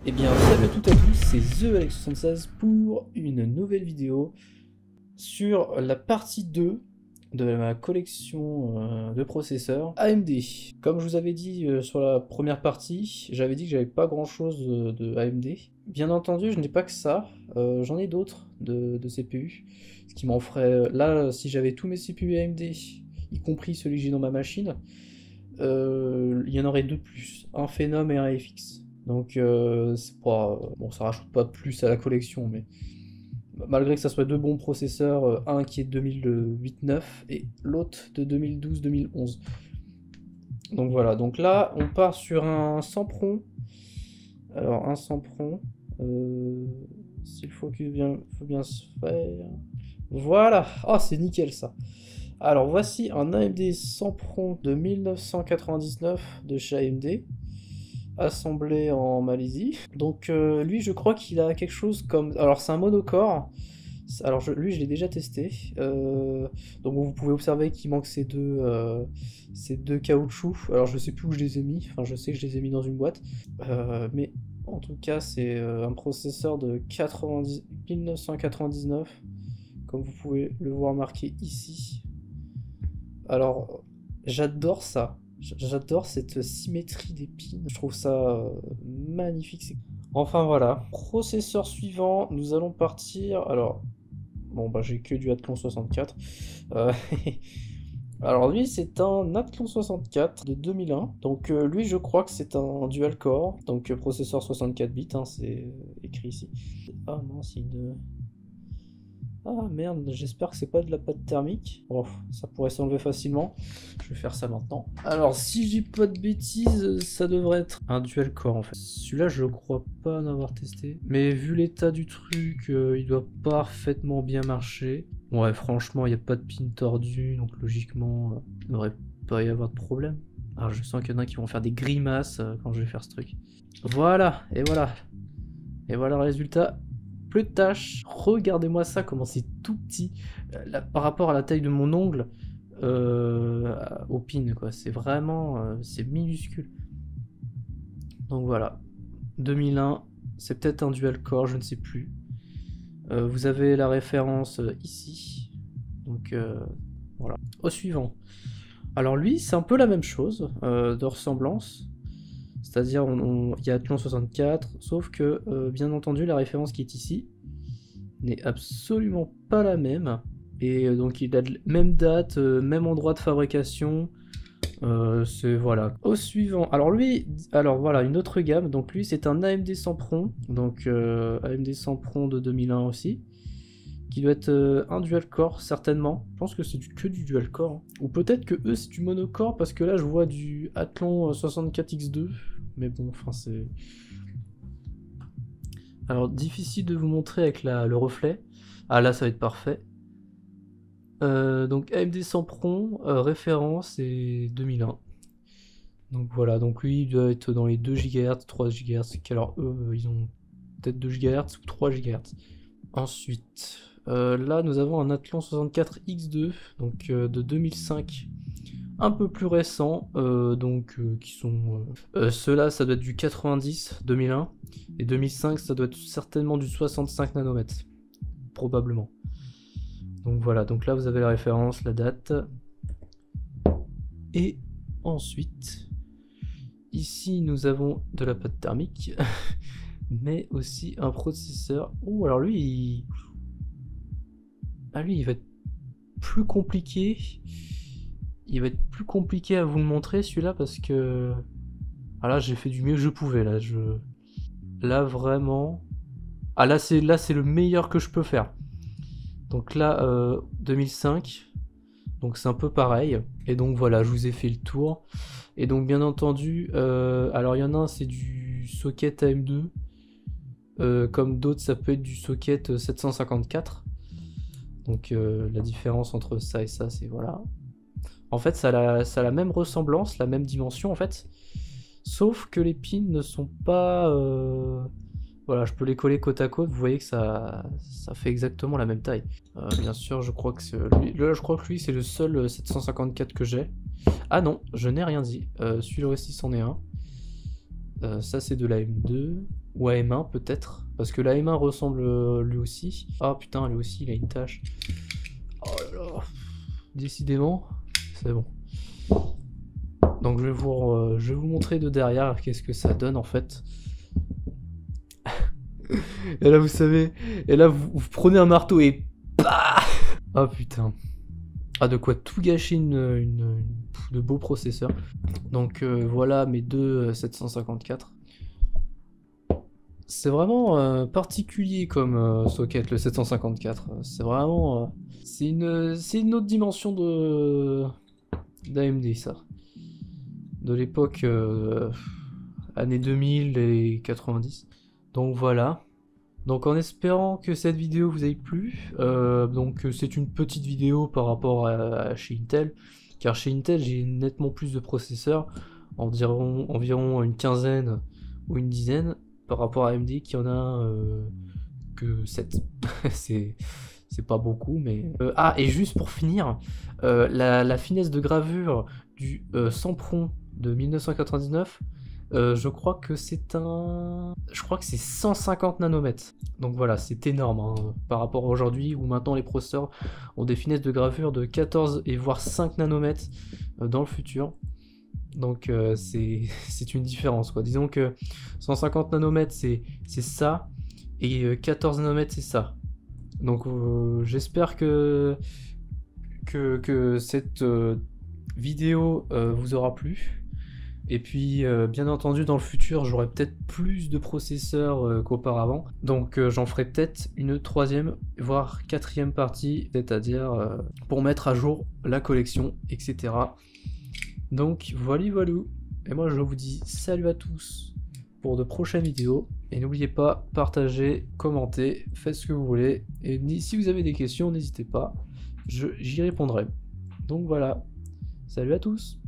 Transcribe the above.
Eh bien, salut à toutes et à tous, c'est TheAlex76 pour une nouvelle vidéo sur la partie 2 de ma collection de processeurs AMD. Comme je vous avais dit sur la première partie, j'avais dit que j'avais pas grand chose de AMD. Bien entendu, je n'ai pas que ça, j'en ai d'autres de CPU. Ce qui m'en ferait, là, si j'avais tous mes CPU AMD, y compris celui que j'ai dans ma machine, il y en aurait deux de plus, un Phenom et un FX. Donc c'est pas, bon, ça rajoute pas plus à la collection, mais malgré que ça soit deux bons processeurs, un qui est de 2008-9 et l'autre de 2012-2011. Donc voilà, donc là on part sur un Sempron. Alors un Sempron, s'il faut bien se faire. Voilà, oh c'est nickel ça. Alors voici un AMD Sempron de 1999 de chez AMD, assemblé en Malaisie. Donc lui je crois qu'il a quelque chose comme... Alors c'est un monocore, alors lui je l'ai déjà testé. Donc vous pouvez observer qu'il manque ces deux caoutchoucs. Alors je sais plus où je les ai mis, enfin je sais que je les ai mis dans une boîte. Mais en tout cas c'est un processeur de 1999, comme vous pouvez le voir marqué ici. Alors j'adore ça. J'adore cette symétrie des pins, je trouve ça magnifique. Enfin voilà, processeur suivant, nous allons partir. Alors, bon bah j'ai que du Athlon 64. Euh, Alors lui c'est un Athlon 64 de 2001, donc lui je crois que c'est un dual core, donc processeur 64 bits, hein, c'est écrit ici. Ah mince, ah merde, j'espère que c'est pas de la pâte thermique. Oh, ça pourrait s'enlever facilement. Je vais faire ça maintenant. Alors, si je dis pas de bêtises, ça devrait être un dual core en fait. Celui-là, je crois pas en avoir testé. Mais vu l'état du truc, il doit parfaitement bien marcher. Ouais, franchement, il n'y a pas de pin tordu, donc logiquement, il ne devrait pas y avoir de problème. Alors, je sens qu'il y en a qui vont faire des grimaces quand je vais faire ce truc. Voilà, et voilà. Et voilà le résultat. Plus de tâches. Regardez-moi ça, comment c'est tout petit là, par rapport à la taille de mon ongle au pin, quoi. C'est vraiment c'est minuscule. Donc voilà, 2001, c'est peut-être un dual core, je ne sais plus. Vous avez la référence ici. Donc voilà. Au suivant. Alors lui, c'est un peu la même chose de ressemblance. C'est-à-dire, il y a Athlon 64, sauf que, bien entendu, la référence qui est ici n'est absolument pas la même. Et donc, il a la même date, même endroit de fabrication. C'est voilà. Au suivant, alors lui, alors voilà, une autre gamme. Donc lui, c'est un AMD Sempron. Donc AMD Sempron de 2001 aussi. Qui doit être un dual core certainement. Je pense que c'est que du dual core, hein. Ou peut-être que eux c'est du monocore parce que là je vois du Athlon 64X2. Mais bon, enfin c'est... Alors difficile de vous montrer avec le reflet. Ah là ça va être parfait. Donc AMD Sempron, référence et 2001. Donc voilà, donc lui il doit être dans les 2 GHz, 3 GHz. Alors eux ils ont peut-être 2 GHz ou 3 GHz. Ensuite, là nous avons un Athlon 64X2, donc de 2005, un peu plus récent, qui sont... ceux-là ça doit être du 90, 2001, et 2005 ça doit être certainement du 65 nanomètres, probablement. Donc voilà, donc là vous avez la référence, la date, et ensuite, ici nous avons de la pâte thermique, mais aussi un processeur. Oh alors lui il va être plus compliqué. Il va être plus compliqué à vous le montrer celui-là parce que... Ah là j'ai fait du mieux que je pouvais là. Là vraiment... Ah là c'est le meilleur que je peux faire. Donc là 2005. Donc c'est un peu pareil. Et donc voilà, je vous ai fait le tour. Et donc bien entendu, alors il y en a un c'est du socket AM2. Comme d'autres ça peut être du socket 754. Donc la différence entre ça et ça, c'est voilà. En fait, ça a la même ressemblance, la même dimension en fait. Sauf que les pins ne sont pas... Voilà, je peux les coller côte à côte, vous voyez que ça fait exactement la même taille. Bien sûr, je crois que lui c'est le seul 754 que j'ai. Ah non, je n'ai rien dit. Celui-là aussi c'en est un. Ça c'est de la M2. ou à M1 peut-être, parce que la M1 ressemble lui aussi. Ah putain, lui aussi il a une tâche. Oh là là, décidément, c'est bon. Donc je vais vous montrer de derrière qu'est-ce que ça donne en fait. Et là vous savez, et là vous prenez un marteau et bah ah putain. Ah, de quoi tout gâcher de beaux processeurs. Donc voilà mes deux 754. C'est vraiment particulier comme socket le 754. C'est vraiment c'est une autre dimension d'AMD ça. De l'époque années 2000 et 90. Donc voilà. Donc en espérant que cette vidéo vous ait plu, donc c'est une petite vidéo par rapport à chez Intel, car chez Intel j'ai nettement plus de processeurs, environ une quinzaine ou une dizaine, par rapport à AMD qui en a que 7. c'est pas beaucoup, mais... ah, et juste pour finir, la finesse de gravure du Sempron de 1999, je crois que c'est 150 nanomètres. Donc voilà, c'est énorme hein, par rapport à aujourd'hui où maintenant les processeurs ont des finesses de gravure de 14 et voire 5 nanomètres dans le futur. Donc c'est une différence quoi. Disons que 150 nanomètres c'est ça et 14 nanomètres c'est ça. Donc j'espère que cette vidéo vous aura plu. Et puis, bien entendu, dans le futur, j'aurai peut-être plus de processeurs qu'auparavant. Donc, j'en ferai peut-être une troisième, voire quatrième partie, c'est-à-dire pour mettre à jour la collection, etc. Donc, voilà. Et moi, je vous dis salut à tous pour de prochaines vidéos. Et n'oubliez pas, partagez, commentez, faites ce que vous voulez. Et si vous avez des questions, n'hésitez pas, j'y répondrai. Donc voilà, salut à tous.